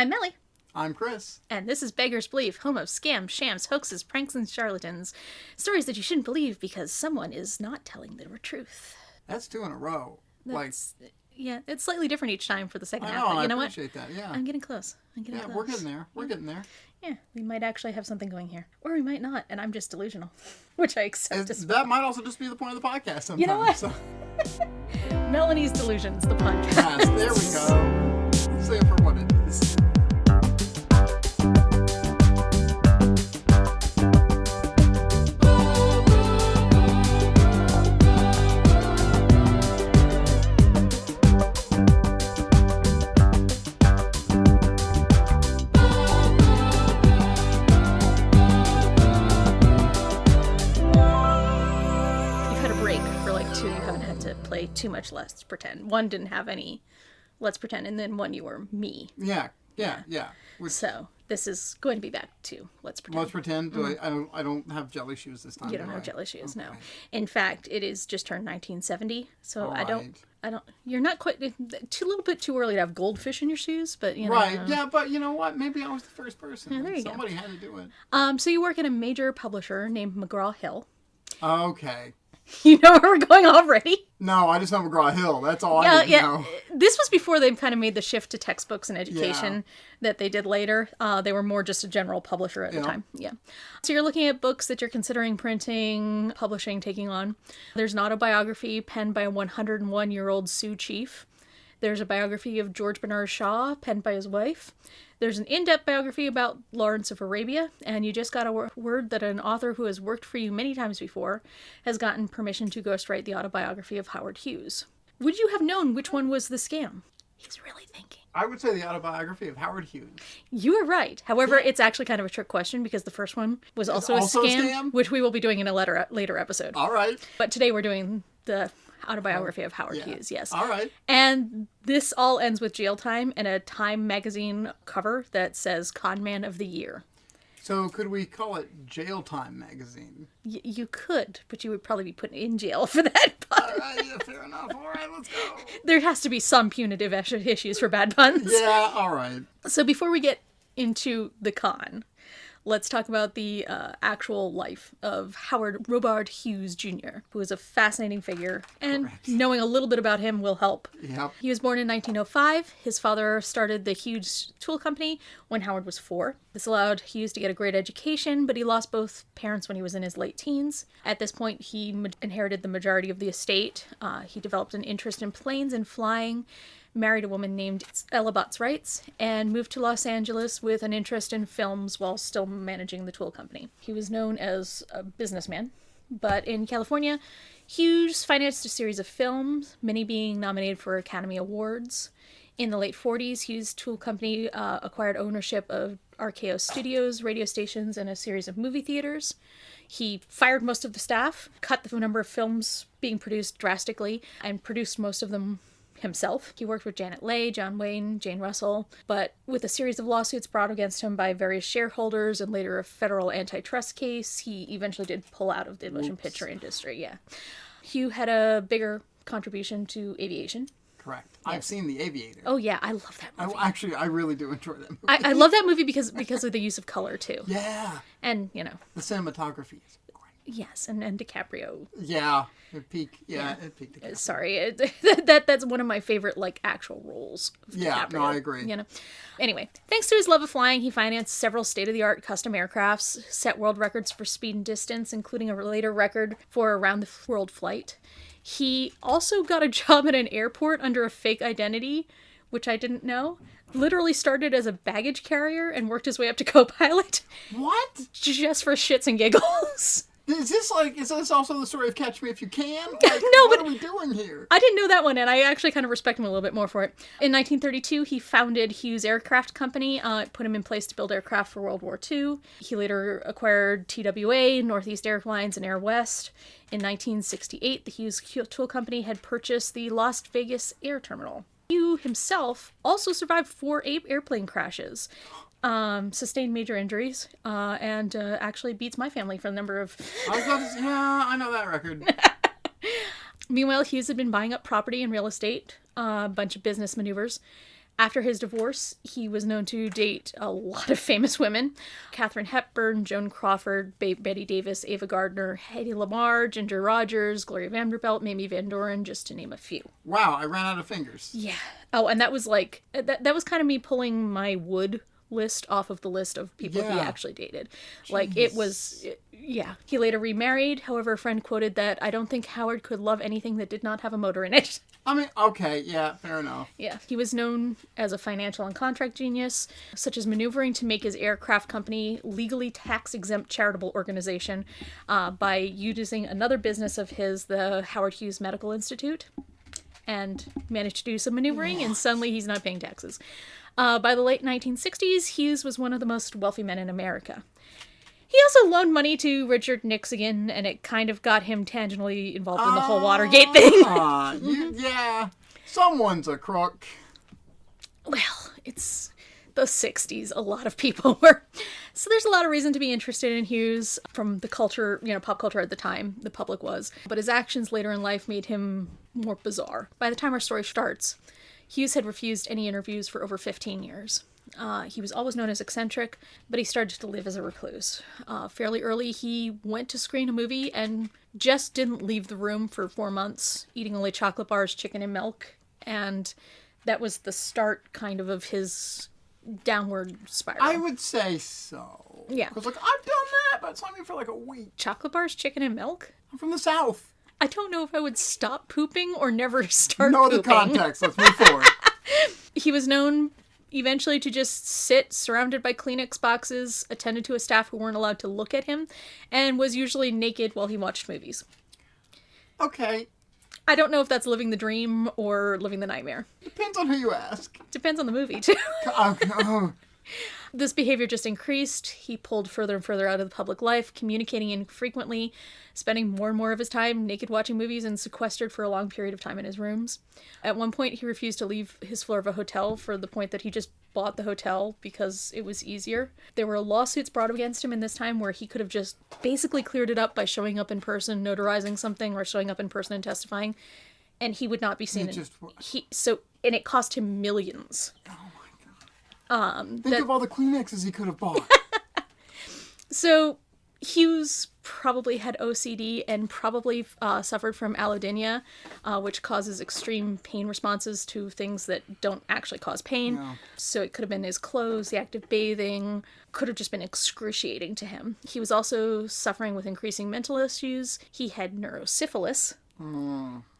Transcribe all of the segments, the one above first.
I'm Melly. I'm Chris. And this is Beggar's Belief, home of scams, shams, hoaxes, pranks, and charlatans. Stories that you shouldn't believe because someone is not telling the truth. That's 2 in a row. Yeah, it's slightly different each time for the second half. But you know I appreciate that, yeah. I'm getting close. Yeah, we're getting there. We're getting there. Yeah, we might actually have something going here. Or we might not, and I'm just delusional. Which I accept as that might also just be the point of the podcast sometimes. You know what? So. Melanie's Delusions, the podcast. Yes, there we go. Let's say it for what it is. Too much Let's Pretend. One didn't have any Let's Pretend, and then one you were me. Yeah. So this is going to be back to Let's Pretend. Let's Pretend. I don't have jelly shoes this time. You don't have jelly shoes, okay. No. In fact, it is just turned 1970, so right. I don't. You're not quite a little bit too early to have goldfish in your shoes, but you know. Right. Yeah, but you know what? Maybe I was the first person. Yeah, there you Somebody had to do it. So you work at a major publisher named McGraw-Hill. Okay. You know where we're going already? No, I just know McGraw-Hill. That's all I need to know. This was before they kind of made the shift to textbooks and education that they did later. They were more just a general publisher at the time. Yeah. So you're looking at books that you're considering printing, publishing, taking on. There's an autobiography penned by a 101-year-old Sioux chief. There's a biography of George Bernard Shaw penned by his wife. There's an in-depth biography about Lawrence of Arabia, and you just got a word that an author who has worked for you many times before has gotten permission to ghostwrite the autobiography of Howard Hughes. Would you have known which one was the scam? He's really thinking. I would say the autobiography of Howard Hughes. You are right. However, it's actually kind of a trick question because the first one was also a scam, which we will be doing in a later episode. All right. But today we're doing the autobiography of Howard Hughes, yes. All right. And this all ends with jail time and a Time magazine cover that says Con Man of the Year. So could we call it Jail Time magazine? You could, but you would probably be put in jail for that pun. All right, yeah, fair enough. All right, let's go. There has to be some punitive issues for bad puns. Yeah, all right. So before we get into the con, let's talk about the actual life of Howard Robard Hughes Jr., who is a fascinating figure, and knowing a little bit about him will help. Yep. He was born in 1905. His father started the Hughes Tool Company when Howard was 4. This allowed Hughes to get a great education, but he lost both parents when he was in his late teens. At this point, he inherited the majority of the estate. He developed an interest in planes and flying, married a woman named Ella Botts-Wrights, and moved to Los Angeles with an interest in films while still managing the tool company. He was known as a businessman, but in California, Hughes financed a series of films, many being nominated for Academy Awards. In the late 40s, Hughes Tool Company acquired ownership of RKO Studios, radio stations, and a series of movie theaters. He fired most of the staff, cut the number of films being produced drastically, and produced most of them himself. He worked with Janet Leigh, John Wayne, Jane Russell, but with a series of lawsuits brought against him by various shareholders and later a federal antitrust case, he eventually did pull out of the motion picture industry. Yeah. Hugh had a bigger contribution to aviation. Correct. Yes. I've seen The Aviator. Oh yeah, I love that movie. I really do enjoy that movie. I love that movie because of the use of color too. Yeah. And, you know. The cinematography is great. Yes, and DiCaprio. Yeah. It peaked DiCaprio. Sorry, that's one of my favorite, actual roles. Yeah, DiCaprio, no, I agree. You know. Anyway, thanks to his love of flying, he financed several state-of-the-art custom aircrafts, set world records for speed and distance, including a later record for a round-the-world flight. He also got a job at an airport under a fake identity, which I didn't know. Literally started as a baggage carrier and worked his way up to co-pilot. What? Just for shits and giggles. Is this also the story of Catch Me If You Can? No, what are we doing here? I didn't know that one, and I actually kind of respect him a little bit more for it. In 1932, he founded Hughes Aircraft Company. It put him in place to build aircraft for World War II. He later acquired TWA, Northeast Airlines, and Air West. In 1968, the Hughes Tool Company had purchased the Las Vegas Air Terminal. Hugh himself also survived 4 airplane crashes. Sustained major injuries, and actually beats my family for the number of... I know that record. Meanwhile, Hughes had been buying up property and real estate, a bunch of business maneuvers. After his divorce, he was known to date a lot of famous women. Katharine Hepburn, Joan Crawford, Betty Davis, Ava Gardner, Hedy Lamarr, Ginger Rogers, Gloria Vanderbilt, Mamie Van Doren, just to name a few. Wow, I ran out of fingers. Yeah. Oh, and that was like, that was kind of me pulling my wood list off of the list of people he actually dated. Jeez. Like, it was, yeah. He later remarried. However, a friend quoted that, "I don't think Howard could love anything that did not have a motor in it." I mean, okay, yeah, fair enough. Yeah. He was known as a financial and contract genius, such as maneuvering to make his aircraft company legally tax-exempt charitable organization by using another business of his, the Howard Hughes Medical Institute, and managed to do some maneuvering, and suddenly he's not paying taxes. By the late 1960s, Hughes was one of the most wealthy men in America. He also loaned money to Richard Nixon, and it kind of got him tangentially involved in the whole Watergate thing. Yeah, someone's a crook. Well, it's the 60s. A lot of people were. So there's a lot of reason to be interested in Hughes from the culture, pop culture at the time, the public was. But his actions later in life made him more bizarre. By the time our story starts, Hughes had refused any interviews for over 15 years. He was always known as eccentric, but he started to live as a recluse. Fairly early, he went to screen a movie and just didn't leave the room for 4 months, eating only chocolate bars, chicken, and milk. And that was the start, kind of his downward spiral. I would say so. Yeah. Because, I've done that, but it's only for, a week. Chocolate bars, chicken, and milk? I'm from the South. I don't know if I would stop pooping or never start No pooping. other context. Let's move forward. He was known eventually to just sit surrounded by Kleenex boxes, attended to a staff who weren't allowed to look at him, and was usually naked while he watched movies. Okay. I don't know if that's living the dream or living the nightmare. Depends on who you ask. Depends on the movie, too. Oh. This behavior just increased. He pulled further and further out of the public life, communicating infrequently, spending more and more of his time naked watching movies and sequestered for a long period of time in his rooms. At one point, he refused to leave his floor of a hotel for the point that he just bought the hotel because it was easier. There were lawsuits brought against him in this time where he could have just basically cleared it up by showing up in person, notarizing something, or showing up in person and testifying, and he would not be seen. And it cost him millions. Oh my God. Think of all the Kleenexes he could have bought. So Hughes probably had OCD and probably suffered from allodynia, which causes extreme pain responses to things that don't actually cause pain. No. So it could have been his clothes, the act of bathing, could have just been excruciating to him. He was also suffering with increasing mental issues. He had neurosyphilis.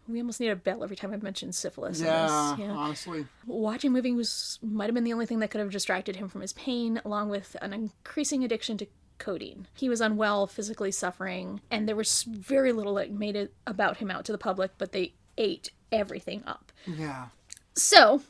We almost need a bell every time I mention syphilis. Yeah, in this. honestly. Watching movies might have been the only thing that could have distracted him from his pain, along with an increasing addiction to codeine. He was unwell, physically suffering, and there was very little that made it about him out to the public, but they ate everything up. Yeah. So,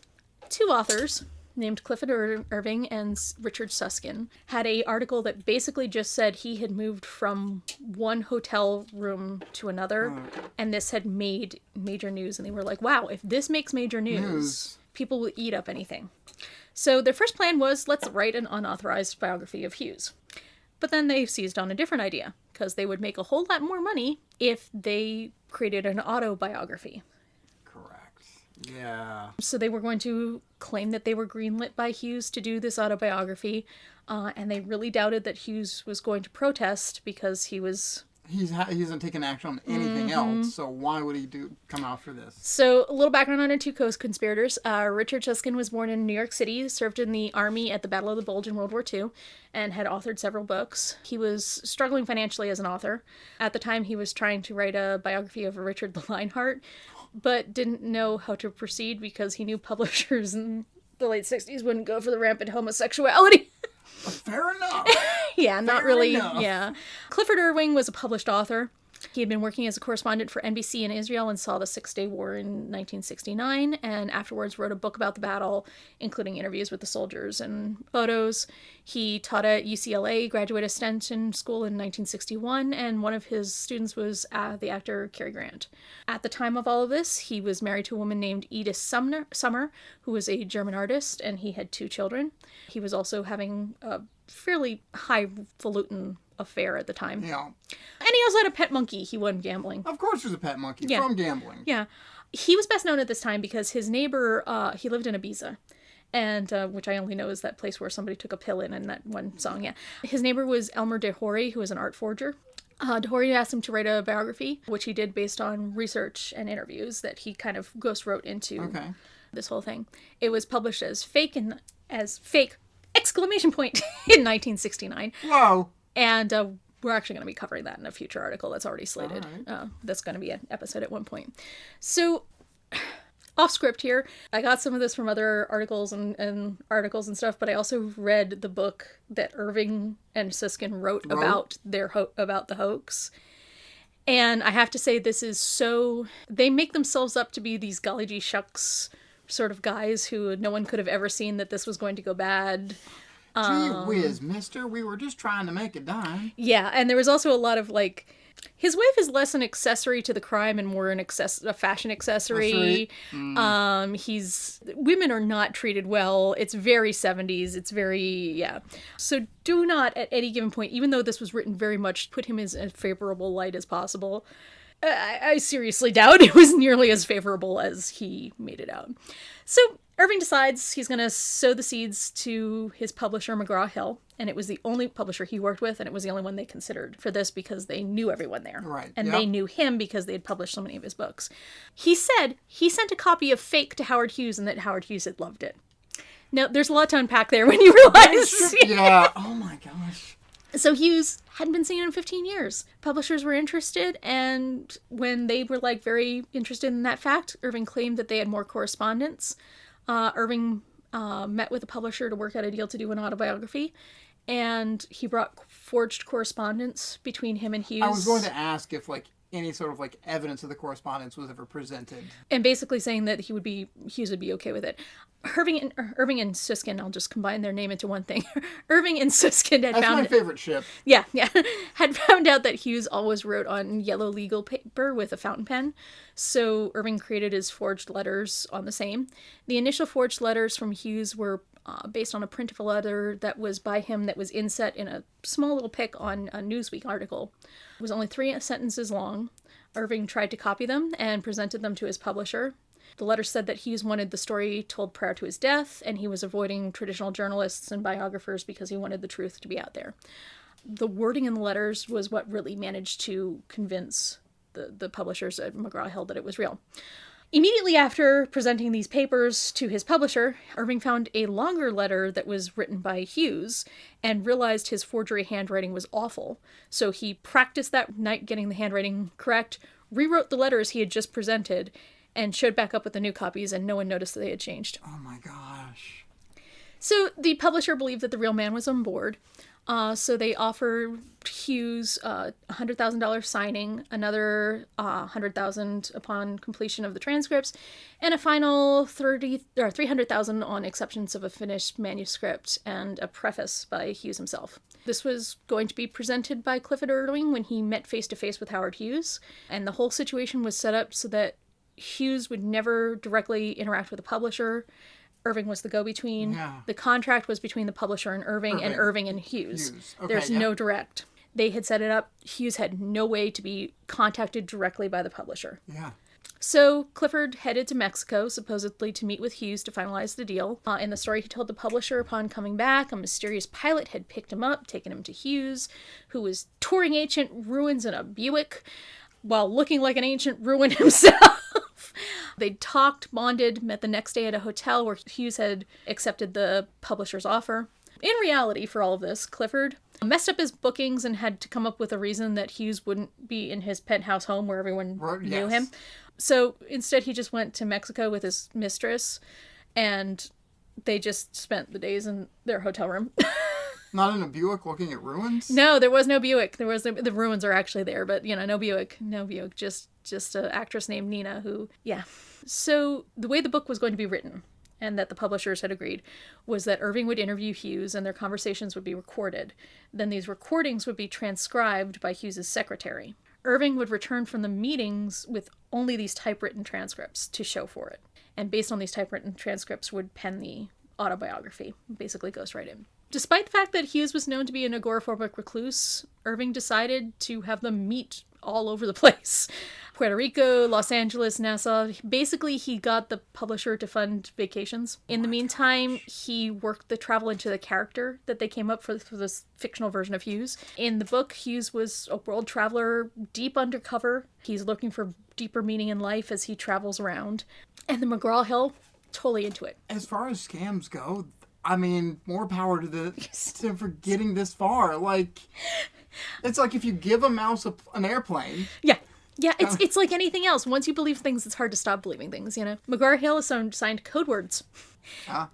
two authors named Clifford Irving and Richard Suskind had an article that basically just said he had moved from one hotel room to another, and this had made major news, and they were like, wow, if this makes major news, people will eat up anything. So their first plan was, let's write an unauthorized biography of Hughes. But then they seized on a different idea, because they would make a whole lot more money if they created an autobiography. Correct. Yeah. So they were going to claim that they were greenlit by Hughes to do this autobiography, and they really doubted that Hughes was going to protest because he hasn't taken action on anything else, so why would he come out for this? So, a little background on our two co-conspirators. Richard Suskind was born in New York City, served in the Army at the Battle of the Bulge in World War II, and had authored several books. He was struggling financially as an author. At the time, he was trying to write a biography of Richard the Lionheart, but didn't know how to proceed because he knew publishers in the late 60s wouldn't go for the rampant homosexuality. Fair enough. Yeah, not Fair really. enough. Yeah. Clifford Irving was a published author. He had been working as a correspondent for NBC in Israel and saw the Six-Day War in 1969, and afterwards wrote a book about the battle, including interviews with the soldiers and photos. He taught at UCLA, graduate Stanton School in 1961, and one of his students was the actor Cary Grant. At the time of all of this, he was married to a woman named Edith Summer, who was a German artist, and he had 2 children. He was also having a fairly highfalutin affair at the time. Yeah. And he also had a pet monkey he won gambling. Of course there's a pet monkey Yeah. from gambling. Yeah. He was best known at this time because his neighbor, he lived in Ibiza, and which I only know is that place where somebody took a pill in that one song, yeah. His neighbor was Elmer de Horry, who was an art forger. De Horry asked him to write a biography, which he did based on research and interviews that he kind of ghost wrote into this whole thing. It was published as fake, in 1969. Whoa! And we're actually going to be covering that in a future article that's already slated. Right. That's going to be an episode at one point. So, off script here, I got some of this from other articles and articles and stuff, but I also read the book that Irving and Suskind wrote about about the hoax. And I have to say, this is so... They make themselves up to be these golly gee shucks sort of guys who no one could have ever seen that this was going to go bad. Gee whiz, mister, we were just trying to make a dime. Yeah, and there was also a lot of, like... His wife is less an accessory to the crime and more a fashion accessory. Women are not treated well. It's very 70s. It's very, yeah. So do not, at any given point, even though this was written very much, put him as a favorable light as possible. I seriously doubt it was nearly as favorable as he made it out. So Irving decides he's going to sow the seeds to his publisher, McGraw-Hill, and it was the only publisher he worked with, and it was the only one they considered for this because they knew everyone there. Right. And they knew him because they had published so many of his books. He said he sent a copy of Fake to Howard Hughes and that Howard Hughes had loved it. Now, there's a lot to unpack there when you realize. Yeah. Oh my gosh. So Hughes hadn't been seen in 15 years. Publishers were interested, and when they were very interested in that fact, Irving claimed that they had more correspondence. Irving met with a publisher to work out a deal to do an autobiography, and he brought forged correspondence between him and Hughes. I was going to ask if any sort of evidence of the correspondence was ever presented. And basically saying that Hughes would be okay with it. Irving and Suskind, I'll just combine their name into one thing. Irving and Suskind had That's found... my favorite ship. Yeah. Had found out that Hughes always wrote on yellow legal paper with a fountain pen. So Irving created his forged letters on the same. The initial forged letters from Hughes were based on a print of a letter that was by him that was inset in a small little pic on a Newsweek article. It was only 3 sentences long. Irving tried to copy them and presented them to his publisher. The letter said that Hughes wanted the story told prior to his death, and he was avoiding traditional journalists and biographers because he wanted the truth to be out there. The wording in the letters was what really managed to convince the publishers at McGraw-Hill that it was real. Immediately after presenting these papers to his publisher, Irving found a longer letter that was written by Hughes and realized his forgery handwriting was awful. So he practiced that night getting the handwriting correct, rewrote the letters he had just presented, and showed back up with the new copies, and no one noticed that they had changed. Oh my gosh. So the publisher believed that the real man was on board. So they offered Hughes a $100,000 signing, another $100,000 upon completion of the transcripts, and a final $300,000 on acceptance of a finished manuscript and a preface by Hughes himself. This was going to be presented by Clifford Irving when he met face to face with Howard Hughes, and the whole situation was set up so that Hughes would never directly interact with the publisher. Irving was the go-between. Yeah. The contract was between the publisher and Irving and Irving and Hughes. Okay, There's no direct. They had set it up. Hughes had no way to be contacted directly by the publisher. Yeah. So Clifford headed to Mexico, supposedly to meet with Hughes to finalize the deal. In the story he told the publisher, upon coming back, a mysterious pilot had picked him up, taken him to Hughes, who was touring ancient ruins in a Buick, while looking like an ancient ruin himself. They talked, bonded, met the next day at a hotel where Hughes had accepted the publisher's offer. In reality, for all of this, Clifford messed up his bookings and had to come up with a reason that Hughes wouldn't be in his penthouse home where everyone knew him. So instead, he just went to Mexico with his mistress, and they just spent the days in their hotel room. Not in a Buick looking at ruins? No, there was no Buick. The ruins are actually there, but, no Buick. No Buick. Just an actress named Nina who, yeah. So the way the book was going to be written, and that the publishers had agreed, was that Irving would interview Hughes and their conversations would be recorded. Then these recordings would be transcribed by Hughes's secretary. Irving would return from the meetings with only these typewritten transcripts to show for it. And based on these typewritten transcripts would pen the autobiography, basically ghostwrite him. Despite the fact that Hughes was known to be an agoraphobic recluse, Irving decided to have them meet all over the place. Puerto Rico, Los Angeles, Nassau. Basically, he got the publisher to fund vacations. In the meantime, he worked the travel into the character that they came up for this fictional version of Hughes. In the book, Hughes was a world traveler, deep undercover. He's looking for deeper meaning in life as he travels around. And the McGraw-Hill, totally into it. As far as scams go, I mean, more power to them for getting this far. Like, it's like if you give a mouse an airplane. Yeah. Yeah, it's like anything else. Once you believe things, it's hard to stop believing things, you know? McGraw-Hill signed code words.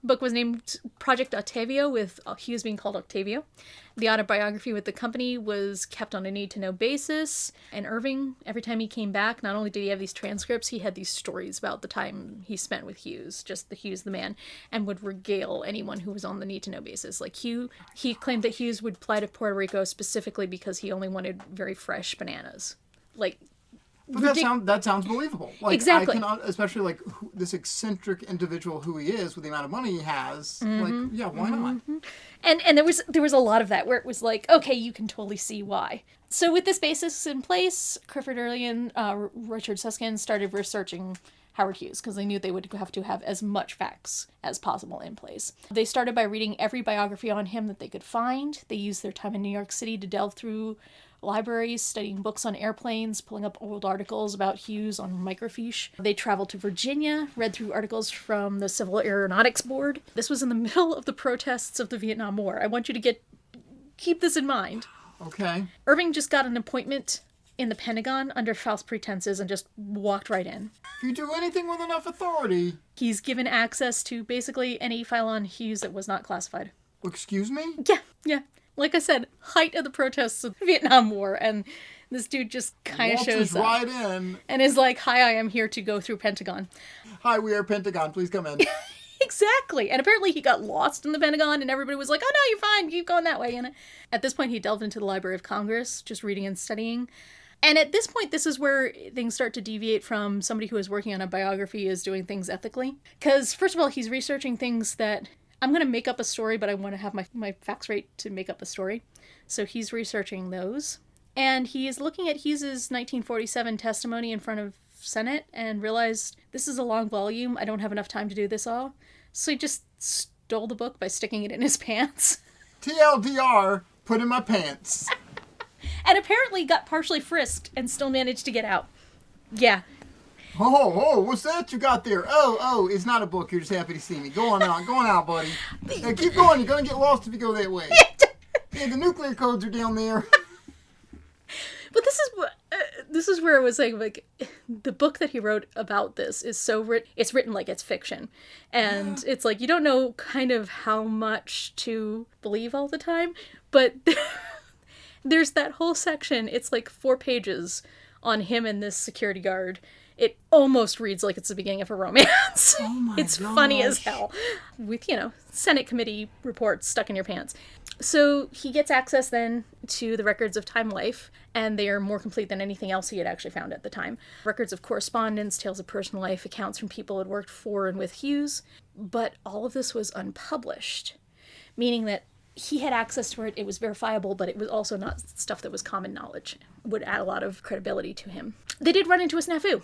Book was named Project Octavio, with Hughes being called Octavio. The autobiography with the company was kept on a need-to-know basis. And Irving, every time he came back, not only did he have these transcripts, he had these stories about the time he spent with Hughes, just the Hughes the man, and would regale anyone who was on the need-to-know basis. Like, he claimed that Hughes would fly to Puerto Rico specifically because he only wanted very fresh bananas. Like... But that sounds believable. Like, exactly. I cannot, especially like this eccentric individual who he is with the amount of money he has. Like, yeah, why not? And there was a lot of that where it was like, okay, you can totally see why. So with this basis in place, Clifford, Irving, and Richard Suskind started researching Howard Hughes because they knew they would have to have as much facts as possible in place. They started by reading every biography on him that they could find. They used their time in New York City to delve through libraries, studying books on airplanes, pulling up old articles about Hughes on microfiche. They traveled to Virginia, read through articles from the Civil Aeronautics Board. This was in the middle of the protests of the Vietnam War. I want you to keep this in mind. Okay. Irving just got an appointment in the Pentagon under false pretenses and just walked right in. If you do anything with enough authority. He's given access to basically any file on Hughes that was not classified. Excuse me? Yeah. Like I said, height of the protests of the Vietnam War, and this dude just kind of shows up. Right in. And is like, hi, I am here to go through Pentagon. Hi, we are Pentagon. Please come in. Exactly. And apparently he got lost in the Pentagon, and everybody was like, oh, no, you're fine. Keep going that way. And at this point, he delved into the Library of Congress, just reading and studying. And at this point, this is where things start to deviate from somebody who is working on a biography is doing things ethically. Because, first of all, he's researching things that... I'm going to make up a story, but I want to have my facts right to make up a story. So he's researching those. And he is looking at Hughes's 1947 testimony in front of Senate and realized this is a long volume. I don't have enough time to do this all. So he just stole the book by sticking it in his pants. TLDR, put in my pants. And apparently got partially frisked and still managed to get out. Yeah. Oh, what's that you got there? Oh, it's not a book. You're just happy to see me. Go on out, buddy. Hey, keep going. You're going to get lost if you go that way. Hey, the nuclear codes are down there. But this is where it was like the book that he wrote about this is it's written like it's fiction. And it's like you don't know kind of how much to believe all the time. But there's that whole section. It's like 4 pages on him and this security guard. It almost reads like it's the beginning of a romance. Oh my It's gosh. funny as hell. With, Senate committee reports stuck in your pants. So he gets access then to the records of Time Life, and they are more complete than anything else he had actually found at the time. Records of correspondence, tales of personal life, accounts from people who had worked for and with Hughes. But all of this was unpublished, meaning that he had access to it, it was verifiable, but it was also not stuff that was common knowledge. It would add a lot of credibility to him. They did run into a snafu,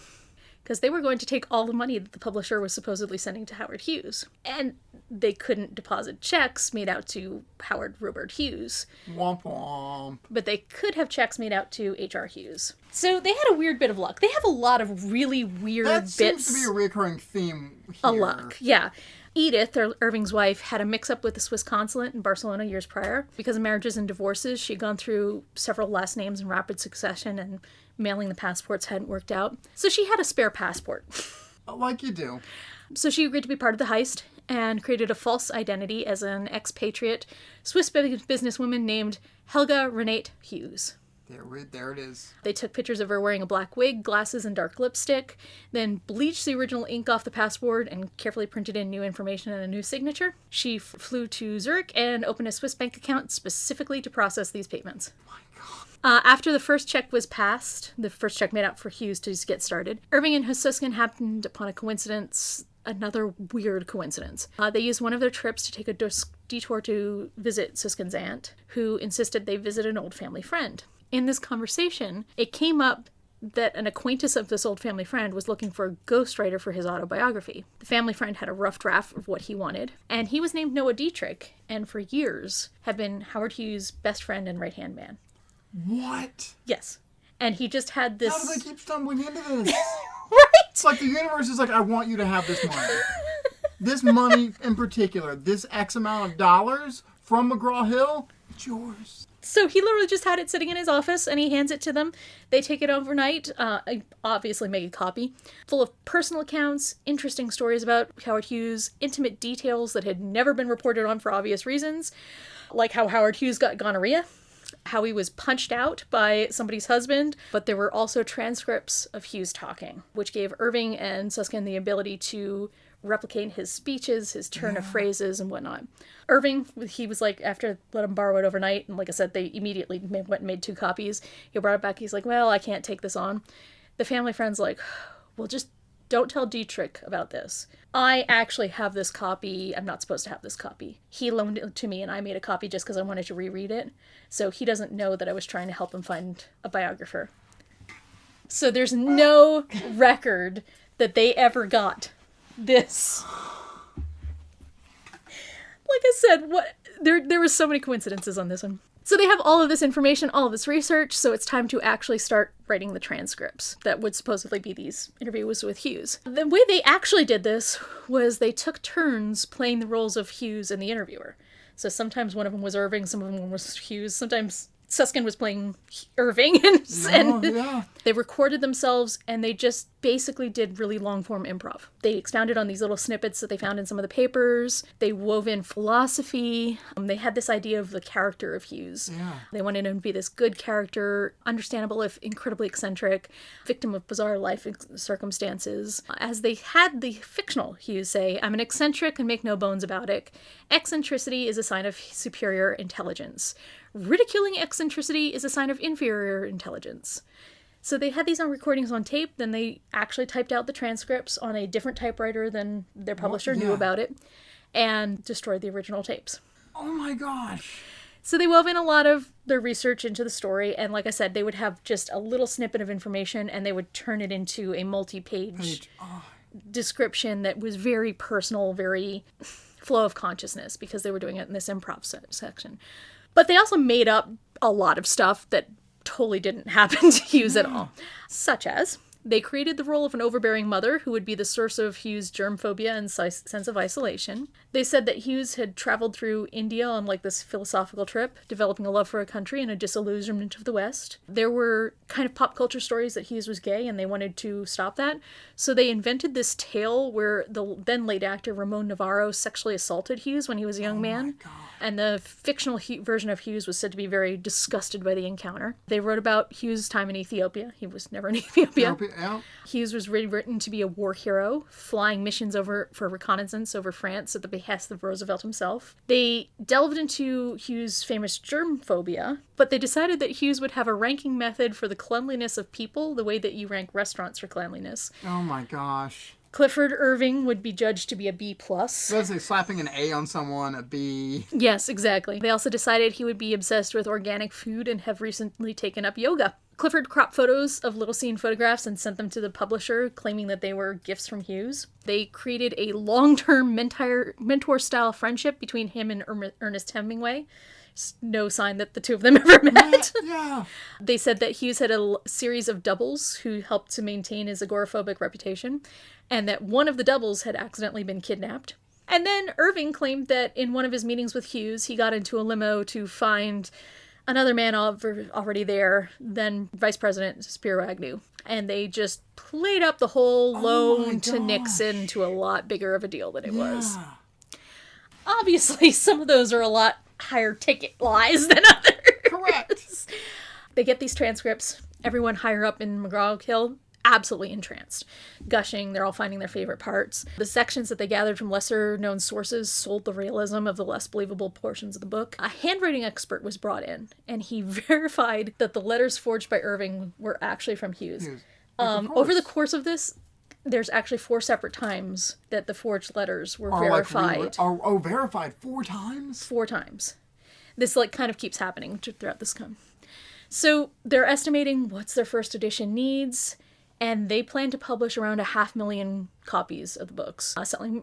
because they were going to take all the money that the publisher was supposedly sending to Howard Hughes. And they couldn't deposit checks made out to Howard Robert Hughes. Womp womp. But they could have checks made out to H.R. Hughes. So they had a weird bit of luck. They have a lot of really weird bits. That seems to be a recurring theme here. A luck, yeah. Edith, Irving's wife, had a mix-up with the Swiss consulate in Barcelona years prior. Because of marriages and divorces, she'd gone through several last names in rapid succession, and mailing the passports hadn't worked out. So she had a spare passport. Like you do. So she agreed to be part of the heist and created a false identity as an expatriate Swiss businesswoman named Helga Renate Hughes. There it is. They took pictures of her wearing a black wig, glasses, and dark lipstick, then bleached the original ink off the passport and carefully printed in new information and a new signature. She flew to Zurich and opened a Swiss bank account specifically to process these payments. My God. After the first check was passed, the first check made out for Hughes to just get started, Irving and Suskind happened upon another weird coincidence. They used one of their trips to take a detour to visit Suskind's aunt, who insisted they visit an old family friend. In this conversation, it came up that an acquaintance of this old family friend was looking for a ghostwriter for his autobiography. The family friend had a rough draft of what he wanted, and he was named Noah Dietrich, and for years had been Howard Hughes' best friend and right-hand man. What? Yes. And he just had this... How do they keep stumbling into this? Right? It's like the universe is like, I want you to have this money. This money in particular, this X amount of dollars from McGraw-Hill, it's yours. So he literally just had it sitting in his office, and he hands it to them. They take it overnight, obviously make a copy, full of personal accounts, interesting stories about Howard Hughes, intimate details that had never been reported on for obvious reasons, like how Howard Hughes got gonorrhea, how he was punched out by somebody's husband, but there were also transcripts of Hughes talking, which gave Irving and Suskind the ability to replicate his speeches, his turn of phrases, and whatnot. Irving, he was like, after let him borrow it overnight, and like I said, they immediately went and made 2 copies. He brought it back. He's like, well, I can't take this on. The family friend's like, well, just don't tell Dietrich about this. I actually have this copy. I'm not supposed to have this copy. He loaned it to me, and I made a copy just because I wanted to reread it. So he doesn't know that I was trying to help him find a biographer. So there's no record that they ever got this. Like I said, there were so many coincidences on this one. So they have all of this information, all of this research, so it's time to actually start writing the transcripts that would supposedly be these interviews with Hughes. The way they actually did this was they took turns playing the roles of Hughes and the interviewer. So sometimes one of them was Irving, some of them was Hughes, sometimes Suskind was playing Irving, and they recorded themselves, and they just basically did really long-form improv. They expounded on these little snippets that they found in some of the papers. They wove in philosophy. They had this idea of the character of Hughes. Yeah. They wanted him to be this good character, understandable if incredibly eccentric, victim of bizarre life circumstances. As they had the fictional Hughes say, I'm an eccentric and make no bones about it. Eccentricity is a sign of superior intelligence. Ridiculing eccentricity is a sign of inferior intelligence. So they had these on recordings on tape, then they actually typed out the transcripts on a different typewriter than their publisher knew about it, and destroyed the original tapes. Oh my gosh. So they wove in a lot of their research into the story, and like I said, they would have just a little snippet of information, and they would turn it into a multi-page description that was very personal, very flow of consciousness, because they were doing it in this improv section. But they also made up a lot of stuff that totally didn't happen to Hughes at all. Such as, they created the role of an overbearing mother who would be the source of Hughes' germ phobia and sense of isolation. They said that Hughes had traveled through India on like this philosophical trip, developing a love for a country and a disillusionment of the West. There were kind of pop culture stories that Hughes was gay, and they wanted to stop that. So they invented this tale where the then late actor Ramon Navarro sexually assaulted Hughes when he was a young man. And the fictional version of Hughes was said to be very disgusted by the encounter. They wrote about Hughes' time in Ethiopia. He was never in Ethiopia. Hughes was written to be a war hero, flying missions for reconnaissance over France at the behest of Roosevelt himself. They delved into Hughes' famous germ phobia, but they decided that Hughes would have a ranking method for the cleanliness of people, the way that you rank restaurants for cleanliness. Oh my gosh. Clifford Irving would be judged to be a B+. That's like slapping an A on someone, a B. Yes, exactly. They also decided he would be obsessed with organic food and have recently taken up yoga. Clifford cropped photos of little scene photographs and sent them to the publisher, claiming that they were gifts from Hughes. They created a long-term mentor-style friendship between him and Ernest Hemingway. No sign that the two of them ever met. Yeah. They said that Hughes had a series of doubles who helped to maintain his agoraphobic reputation, and that one of the doubles had accidentally been kidnapped. And then Irving claimed that in one of his meetings with Hughes, he got into a limo to find another man already there, then Vice President Spiro Agnew. And they just played up the whole loan to Nixon to a lot bigger of a deal than it was. Obviously, some of those are a lot higher ticket lies than others. Correct. They get these transcripts. Everyone higher up in McGraw-Hill, absolutely entranced. Gushing, they're all finding their favorite parts. The sections that they gathered from lesser-known sources sold the realism of the less believable portions of the book. A handwriting expert was brought in, and he verified that the letters forged by Irving were actually from Hughes. Over the course of this, there's actually 4 separate times that the forged letters were verified. Verified 4 times? 4 times. This kind of keeps happening throughout this So they're estimating what's their first edition needs, and they plan to publish around 500,000 copies of the books.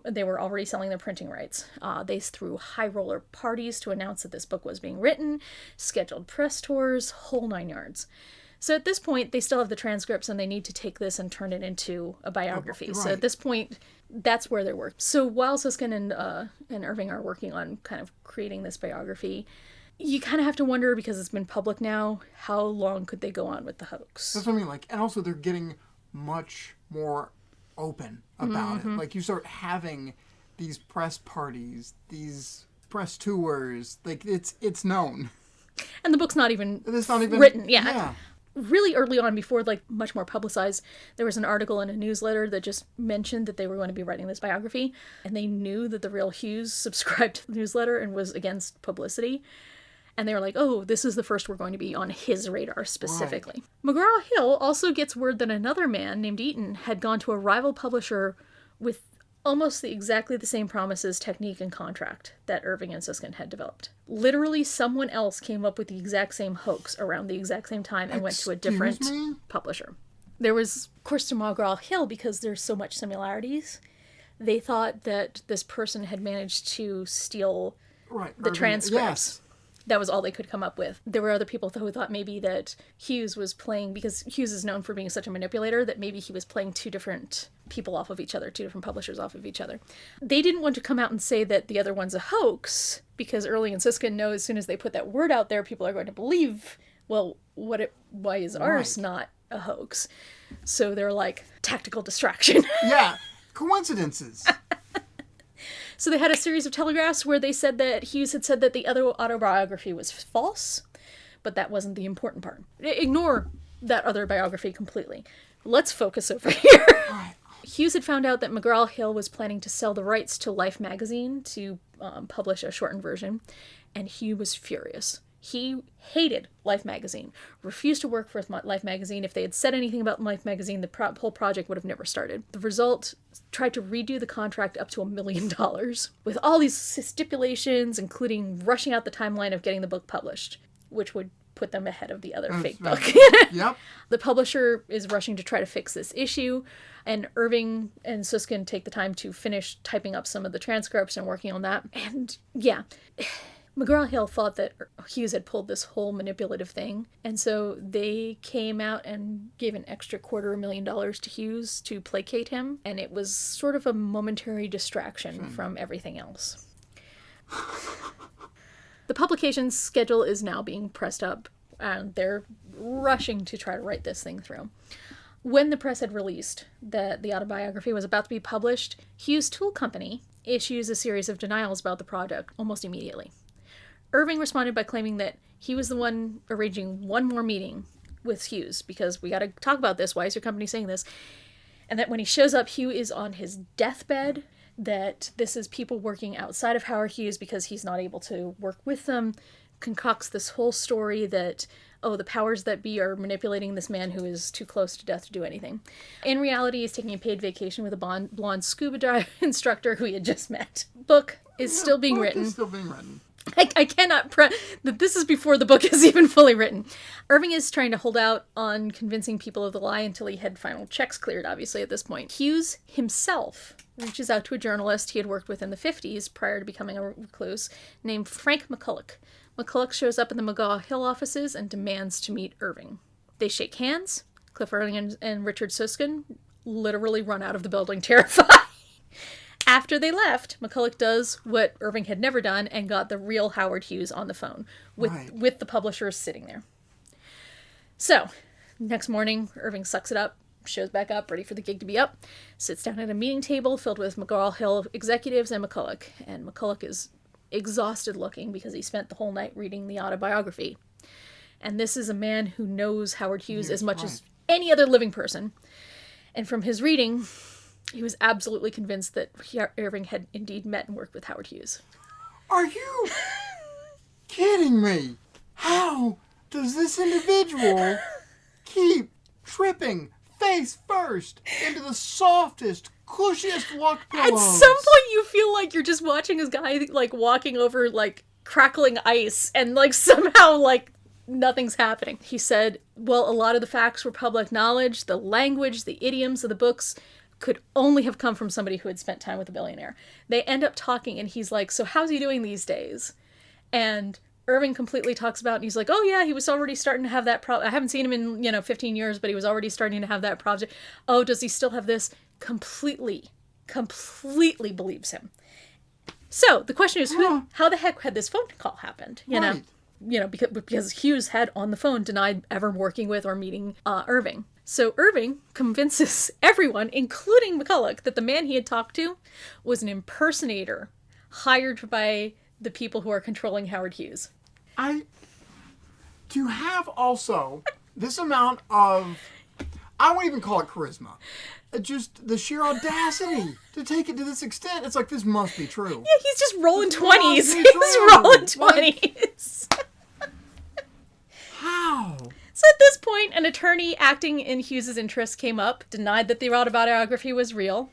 They were already selling their printing rights. They threw high roller parties to announce that this book was being written, scheduled press tours, whole 9 yards. So at this point, they still have the transcripts, and they need to take this and turn it into a biography. Right. So at this point, that's where they're working. So while Suskind and Irving are working on kind of creating this biography, you kind of have to wonder, because it's been public now, how long could they go on with the hoax? That's what I mean. Like, and also they're getting much more open about it. Like, you start having these press parties, these press tours. Like, it's known. And the book's not even written. Yeah. Really early on, before like much more publicized, there was an article in a newsletter that just mentioned that they were going to be writing this biography, and they knew that the real Hughes subscribed to the newsletter and was against publicity. And they were like, oh, this is the first we're going to be on his radar specifically. Right. McGraw-Hill also gets word that another man named Eaton had gone to a rival publisher with almost exactly the same promises, technique, and contract that Irving and Suskind had developed. Literally, someone else came up with the exact same hoax around the exact same time and went to a different publisher. There was, of course, to McGraw-Hill, because there's so much similarities, they thought that this person had managed to steal the transcripts. Yes. That was all they could come up with. There were other people who thought maybe that Hughes was playing, because Hughes is known for being such a manipulator, that maybe he was playing two different people off of each other, two different publishers off of each other. They didn't want to come out and say that the other one's a hoax, because Irving and Suskind know as soon as they put that word out there, people are going to believe, well, why is ours not a hoax? So they're like, tactical distraction. Yeah, coincidences. So they had a series of telegraphs where they said that Hughes had said that the other autobiography was false, but that wasn't the important part. Ignore that other biography completely. Let's focus over here. Right. Hughes had found out that McGraw-Hill was planning to sell the rights to Life magazine to publish a shortened version, and he was furious. He hated Life magazine, refused to work for Life magazine. If they had said anything about Life magazine, the whole project would have never started. The result, tried to redo the contract up to $1 million, with all these stipulations, including rushing out the timeline of getting the book published, which would put them ahead of the other fake book. Yep. The publisher is rushing to try to fix this issue, and Irving and Suskind take the time to finish typing up some of the transcripts and working on that. And yeah, McGraw-Hill thought that Hughes had pulled this whole manipulative thing, and so they came out and gave an extra $250,000 to Hughes to placate him, and it was sort of a momentary distraction from everything else. The publication schedule is now being pressed up, and they're rushing to try to write this thing through. When the press had released that the autobiography was about to be published, Hughes Tool Company issues a series of denials about the project almost immediately. Irving responded by claiming that he was the one arranging one more meeting with Hughes, because we got to talk about this. Why is your company saying this? And that when he shows up, Hugh is on his deathbed, that this is people working outside of Howard Hughes because he's not able to work with them, concocts this whole story that, oh, the powers that be are manipulating this man who is too close to death to do anything. In reality, he's taking a paid vacation with a blonde scuba dive instructor who he had just met. Book is still being written. I cannot that this is before the book is even fully written. Irving is trying to hold out on convincing people of the lie until he had final checks cleared, obviously, at this point. Hughes himself reaches out to a journalist he had worked with in the 50s prior to becoming a recluse, named Frank McCulloch. McCulloch shows up in the McGraw-Hill offices and demands to meet Irving. They shake hands. Clifford and Richard Suskind literally run out of the building terrified. After they left, McCulloch does what Irving had never done and got the real Howard Hughes on the phone with the publishers sitting there. So, next morning, Irving sucks it up, shows back up, ready for the gig to be up, sits down at a meeting table filled with McGraw-Hill executives and McCulloch. And McCulloch is exhausted looking because he spent the whole night reading the autobiography. And this is a man who knows Howard Hughes as much as any other living person. And from his reading, he was absolutely convinced that Irving had indeed met and worked with Howard Hughes. Are you kidding me? How does this individual keep tripping face first into the softest, cushiest walk pillows? At some point you feel like you're just watching this guy like walking over like crackling ice, and like somehow like nothing's happening. He said, well, a lot of the facts were public knowledge. The language, the idioms of the books could only have come from somebody who had spent time with a billionaire. They end up talking, and he's like, so how's he doing these days? And Irving completely talks about, and he's like, oh yeah, he was already starting to have that problem. I haven't seen him in, 15 years, but he was already starting to have that project. Oh, does he still have this? Completely believes him. So the question is, how the heck had this phone call happened? Because Hughes had on the phone denied ever working with or meeting Irving. So Irving convinces everyone, including McCulloch, that the man he had talked to was an impersonator hired by the people who are controlling Howard Hughes. To have also this amount of, I won't even call it charisma, just the sheer audacity to take it to this extent. It's like, this must be true. Yeah, he's just rolling 20s. He's rolling 20s. How? So at this point, an attorney acting in Hughes's interest came up, denied that the autobiography was real.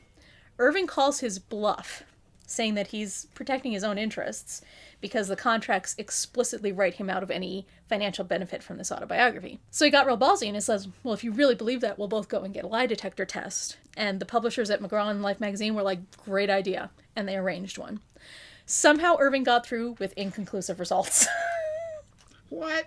Irving calls his bluff, saying that he's protecting his own interests because the contracts explicitly write him out of any financial benefit from this autobiography. So he got real ballsy and he says, well, if you really believe that, we'll both go and get a lie detector test. And the publishers at McGraw and Life magazine were like, great idea. And they arranged one. Somehow Irving got through with inconclusive results. What?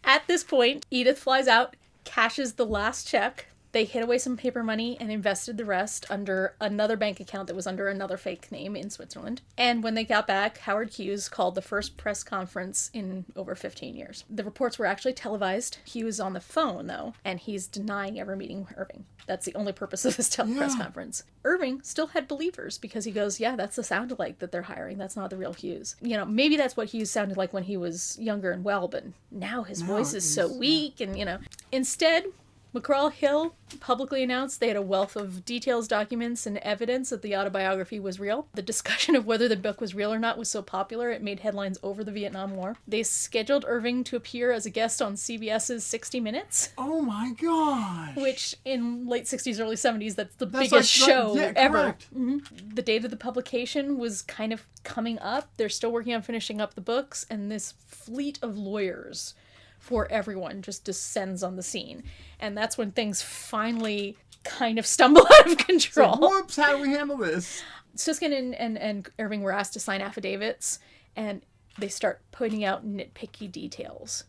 At this point, Edith flies out, cashes the last check. They hid away some paper money and invested the rest under another bank account that was under another fake name in Switzerland. And when they got back, Howard Hughes called the first press conference in over 15 years. The reports were actually televised. Hughes on the phone, though, and he's denying ever meeting Irving. That's the only purpose of this press conference. Irving still had believers because he goes, yeah, that's the sound alike that they're hiring. That's not the real Hughes. Maybe that's what Hughes sounded like when he was younger and well, but now his voice is so weak and, Instead, McGraw-Hill publicly announced they had a wealth of details, documents, and evidence that the autobiography was real. The discussion of whether the book was real or not was so popular it made headlines over the Vietnam War. They scheduled Irving to appear as a guest on CBS's 60 Minutes. Oh my gosh! Which in late 60s, early 70s, that's the biggest show ever. Mm-hmm. The date of the publication was kind of coming up. They're still working on finishing up the books, and this fleet of lawyers for everyone just descends on the scene. And that's when things finally kind of stumble out of control. So, whoops, how do we handle this? Suskind and Irving were asked to sign affidavits, and they start putting out nitpicky details.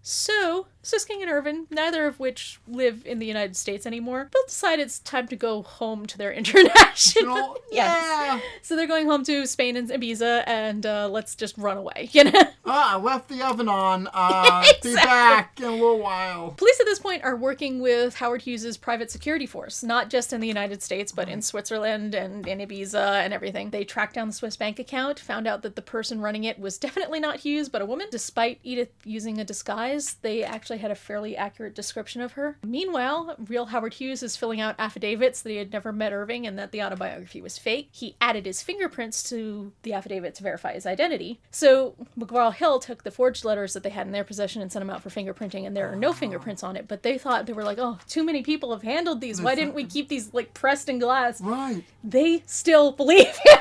So Suskind and Irving, neither of which live in the United States anymore, both decide it's time to go home to their international. Yeah. So they're going home to Spain and Ibiza, and let's just run away. I left the oven on. Exactly. Be back in a little while. Police at this point are working with Howard Hughes's private security force, not just in the United States, but in Switzerland and in Ibiza and everything. They tracked down the Swiss bank account, found out that the person running it was definitely not Hughes, but a woman. Despite Edith using a disguise, they actually had a fairly accurate description of her. Meanwhile, real Howard Hughes is filling out affidavits that he had never met Irving and that the autobiography was fake. He added his fingerprints to the affidavit to verify his identity. So McGraw-Hill took the forged letters that they had in their possession and sent them out for fingerprinting, and there are no fingerprints on it, but they were like, oh, too many people have handled these. Why didn't we keep these pressed in glass? Right. They still believe him.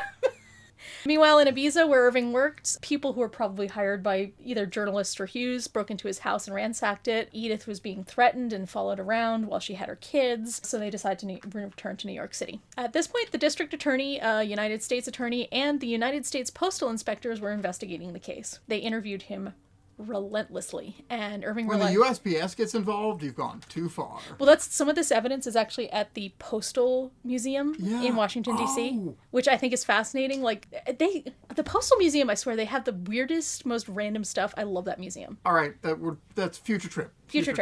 Meanwhile, in Ibiza, where Irving worked, people who were probably hired by either journalists or Hughes broke into his house and ransacked it. Edith was being threatened and followed around while she had her kids, so they decided to return to New York City. At this point, the district attorney, United States attorney, and the United States postal inspectors were investigating the case. They interviewed him relentlessly, and Irving when the USPS gets involved, you've gone too far. Well, some of this evidence is actually at the Postal Museum in Washington, D.C., which I think is fascinating. The Postal Museum, I swear, they have the weirdest, most random stuff. I love that museum. All right, that's future trip. Future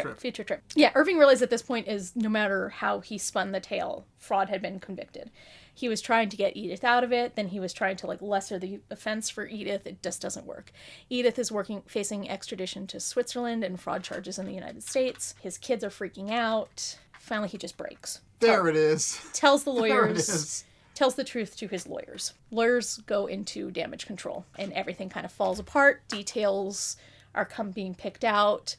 trip. Yeah, Irving realized at this point is no matter how he spun the tale, fraud had been convicted. He was trying to get Edith out of it, then he was trying to lesser the offense for Edith. It just doesn't work. Edith is facing extradition to Switzerland and fraud charges in the United States. His kids are freaking out. Finally, he just breaks. There it is. Tells the lawyers. Tells the truth to his lawyers. Lawyers go into damage control, and everything kind of falls apart. Details are being picked out.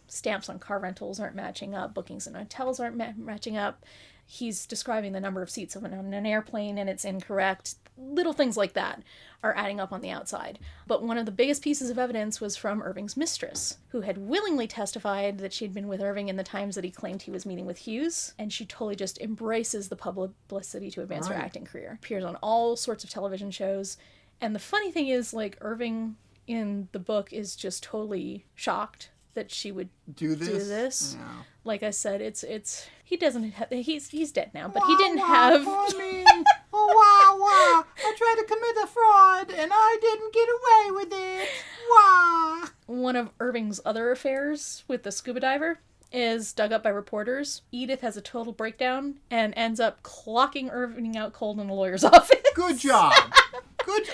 Stamps on car rentals aren't matching up. Bookings in hotels aren't matching up. he's describing the number of seats on an airplane and it's incorrect. Little things like that are adding up on the outside. But one of the biggest pieces of evidence was from Irving's mistress, who had willingly testified that she'd been with Irving in the times that he claimed he was meeting with Hughes, and she totally just embraces the publicity to advance her acting career. Appears on all sorts of television shows. And the funny thing is, like, Irving in the book is just totally shocked that she would do this. Yeah. Like I said, it's he doesn't have, he's dead now, but he didn't have. I tried to commit a fraud and I didn't get away with it. Wah. One of Irving's other affairs with the scuba diver is dug up by reporters. Edith has a total breakdown and ends up clocking Irving out cold in a lawyer's office. Good job.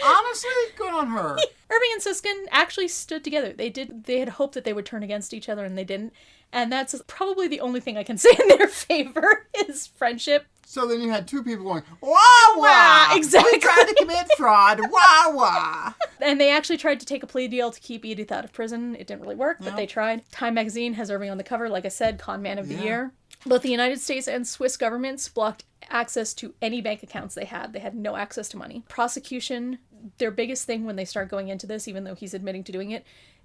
Honestly, good on her. Irving and Suskind actually stood together. They had hoped that they would turn against each other, and they didn't. And that's probably the only thing I can say in their favor is friendship. So then you had two people going, wah, wah! Exactly. We tried to commit fraud, wah, wah! And they actually tried to take a plea deal to keep Edith out of prison. It didn't really work, but they tried. Time magazine has Irving on the cover, like I said, Con Man of the Year. Both the United States and Swiss governments blocked access to any bank accounts they had. They had no access to money. Prosecution, their biggest thing when they start going into this, even though he's admitting to doing it,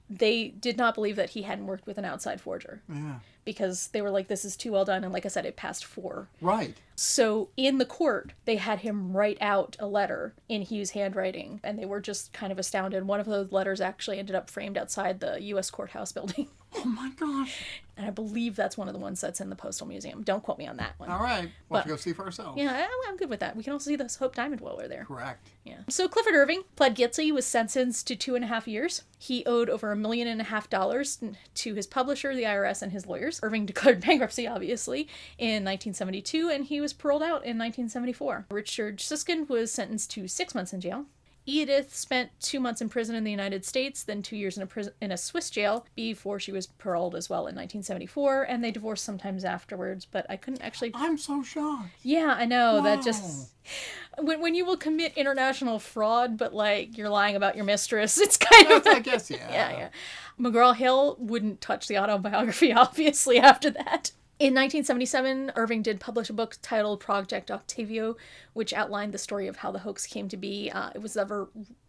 they did not believe that he hadn't worked with an outside forger. Yeah. Because they were like, this is too well done. And like I said, it passed 4. Right. So in the court, they had him write out a letter in Hughes' handwriting. And they were just kind of astounded. One of those letters actually ended up framed outside the U.S. courthouse building. Oh my gosh. And I believe that's one of the ones that's in the Postal Museum. Don't quote me on that one. All right. We'll have to go see for ourselves. Yeah, I'm good with that. We can also see the Hope Diamond while we're there. Correct. Yeah. So Clifford Irving pled guilty, was sentenced to 2.5 years. He owed over $1.5 million to his publisher, the IRS, and his lawyers. Irving declared bankruptcy, obviously, in 1972, and he was paroled out in 1974. Richard Suskind was sentenced to 6 months in jail. Edith spent 2 months in prison in the United States, then 2 years in a Swiss jail before she was paroled as well in 1974, and they divorced sometimes afterwards, but I couldn't actually... I'm so shocked. Yeah, I know. Wow. That just... When you will commit international fraud, but, like, you're lying about your mistress, it's kind of... I guess, yeah. Yeah. McGraw-Hill wouldn't touch the autobiography, obviously, after that. In 1977, Irving did publish a book titled Project Octavio, which outlined the story of how the hoax came to be. It was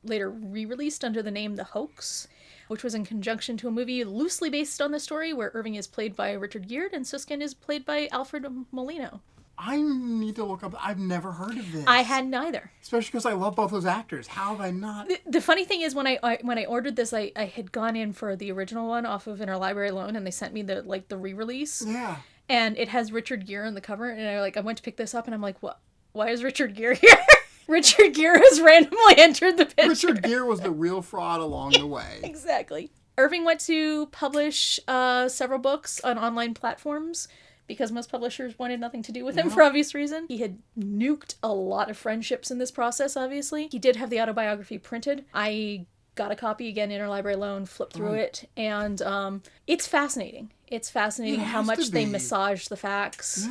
later re-released under the name The Hoax, which was in conjunction to a movie loosely based on the story, where Irving is played by Richard Gere and Suskind is played by Alfred Molino. I need to look up. I've never heard of this. I hadn't either. Especially because I love both those actors. How have I not? The funny thing is, when I ordered this, I had gone in for the original one off of Interlibrary Loan, and they sent me the re-release. Yeah. And it has Richard Gere on the cover, and I went to pick this up, and I'm like, what? Why is Richard Gere here? Richard Gere has randomly entered the picture. Richard Gere was the real fraud along the way. Exactly. Irving went to publish several books on online platforms because most publishers wanted nothing to do with him for obvious reason. He had nuked a lot of friendships in this process, obviously. He did have the autobiography printed. I got a copy, again, Interlibrary Loan, flipped through it, and it's fascinating. It's fascinating how much they massage the facts,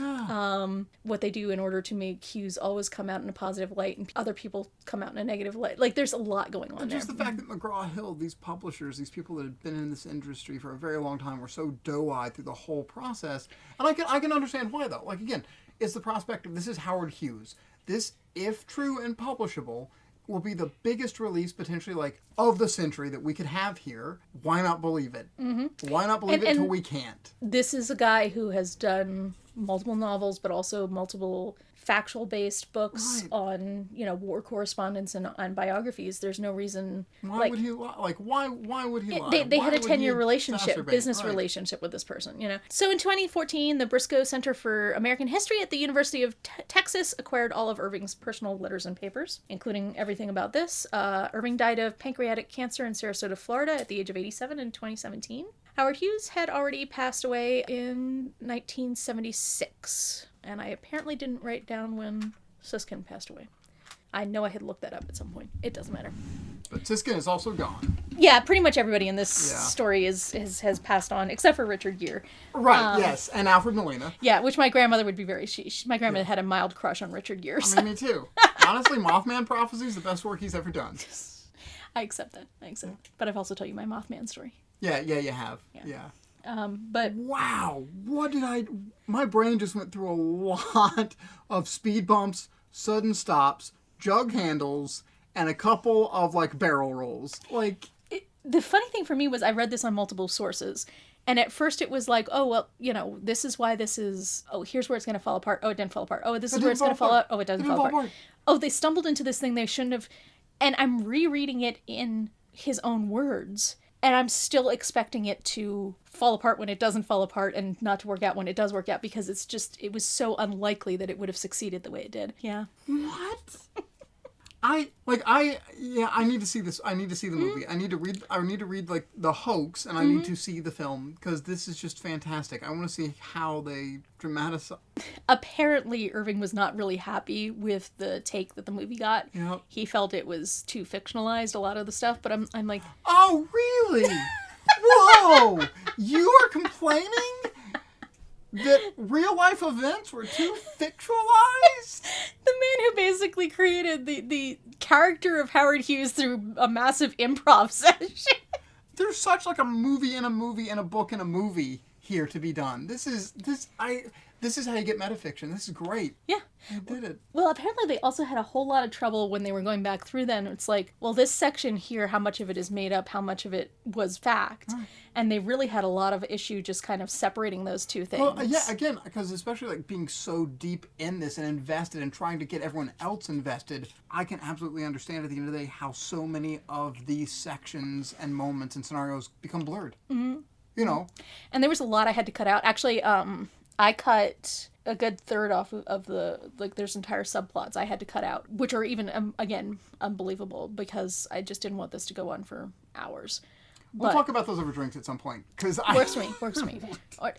what they do in order to make Hughes always come out in a positive light and other people come out in a negative light. Like, there's a lot going on there. Just the fact that McGraw-Hill, these publishers, these people that had been in this industry for a very long time, were so doe-eyed through the whole process. And I can understand why, though. Like, again, it's the prospect of, this is Howard Hughes. This, if true and publishable, will be the biggest release potentially of the century that we could have here. Why not believe it? Mm-hmm. Why not believe it until we can't? This is a guy who has done multiple novels, but also multiple factual-based books on, war correspondence and on biographies. There's no reason... Why would he lie? Why would he lie? They had a 10-year relationship, business relationship with this person, So in 2014, the Briscoe Center for American History at the University of Texas acquired all of Irving's personal letters and papers, including everything about this. Irving died of pancreatic cancer in Sarasota, Florida at the age of 87 in 2017. Howard Hughes had already passed away in 1976. And I apparently didn't write down when Suskind passed away. I know I had looked that up at some point. It doesn't matter. But Suskind is also gone. Yeah, pretty much everybody in this story has passed on, except for Richard Gere. Right, yes, and Alfred Molina. Yeah, which my grandmother would be my grandmother had a mild crush on Richard Gere. I mean, me too. Honestly, Mothman Prophecy is the best work he's ever done. I accept that. But I've also told you my Mothman story. Yeah, you have. Yeah. But wow, my brain just went through a lot of speed bumps, sudden stops, jug handles, and a couple of like barrel rolls. Like, the funny thing for me was I read this on multiple sources. And at first it was like, oh, well, this is why this is, oh, here's where it's going to fall apart. Oh, it didn't fall apart. Oh, this is where it's going to fall out. Oh, it doesn't fall apart. Oh, they stumbled into this thing they shouldn't have. And I'm rereading it in his own words. And I'm still expecting it to fall apart when it doesn't fall apart and not to work out when it does work out because it was so unlikely that it would have succeeded the way it did. Yeah. What? I need to see this. I need to see the movie. I need to read like the hoax, and I need to see the film because this is just fantastic. I want to see how they dramatize. Apparently, Irving was not really happy with the take that the movie got. Yep. He felt it was too fictionalized, a lot of the stuff, but I'm like... Oh, really? Whoa! You're complaining that real-life events were too fictionalized? The man who basically created the character of Howard Hughes through a massive improv session. There's such like a movie in a movie and a book in a movie here to be done. This is how you get metafiction. This is great. Yeah. I did it. Well, apparently they also had a whole lot of trouble when they were going back through them. It's like, well, this section here, how much of it is made up, how much of it was fact. Right. And they really had a lot of issue just kind of separating those two things. Well, yeah, again, because especially like being so deep in this and invested and trying to get everyone else invested, I can absolutely understand at the end of the day how so many of these sections and moments and scenarios become blurred. Mm-hmm. And there was a lot I had to cut out. Actually, I cut a good third off of the, like, there's entire subplots I had to cut out, which are even, again, unbelievable, because I just didn't want this to go on for hours. We'll talk about those over drinks at some point, because Works for me. Or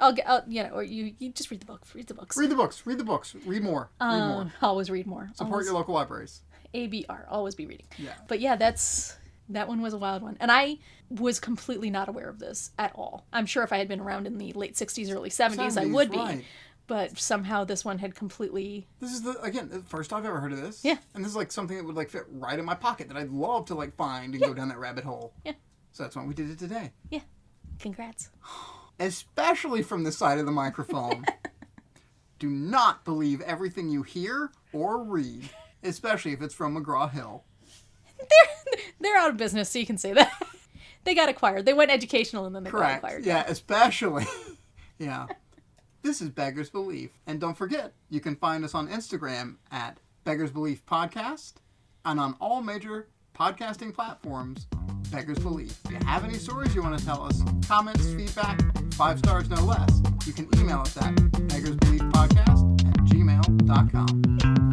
or you just read the book. Read the books. Read the books. Read more. Always read more. Support your local libraries. ABR. Always be reading. Yeah. But yeah, that one was a wild one. And I was completely not aware of this at all. I'm sure if I had been around in the late 60s, early 70s, I would be. Right. But somehow this one had completely... This is, the first I've ever heard of this. Yeah. And this is like something that would like fit right in my pocket that I'd love to like find and go down that rabbit hole. Yeah. So that's why we did it today. Yeah. Congrats. Especially from the side of the microphone. Do not believe everything you hear or read, especially if it's from McGraw-Hill. They're out of business, so you can say that. They got acquired. They went educational and then they got acquired. Yeah, especially. Yeah. This is Beggars Belief. And don't forget, you can find us on Instagram at Beggars Belief Podcast and on all major podcasting platforms, Beggars Belief. If you have any stories you want to tell us, comments, feedback, 5 stars no less, you can email us at beggarsbeliefpodcast@gmail.com.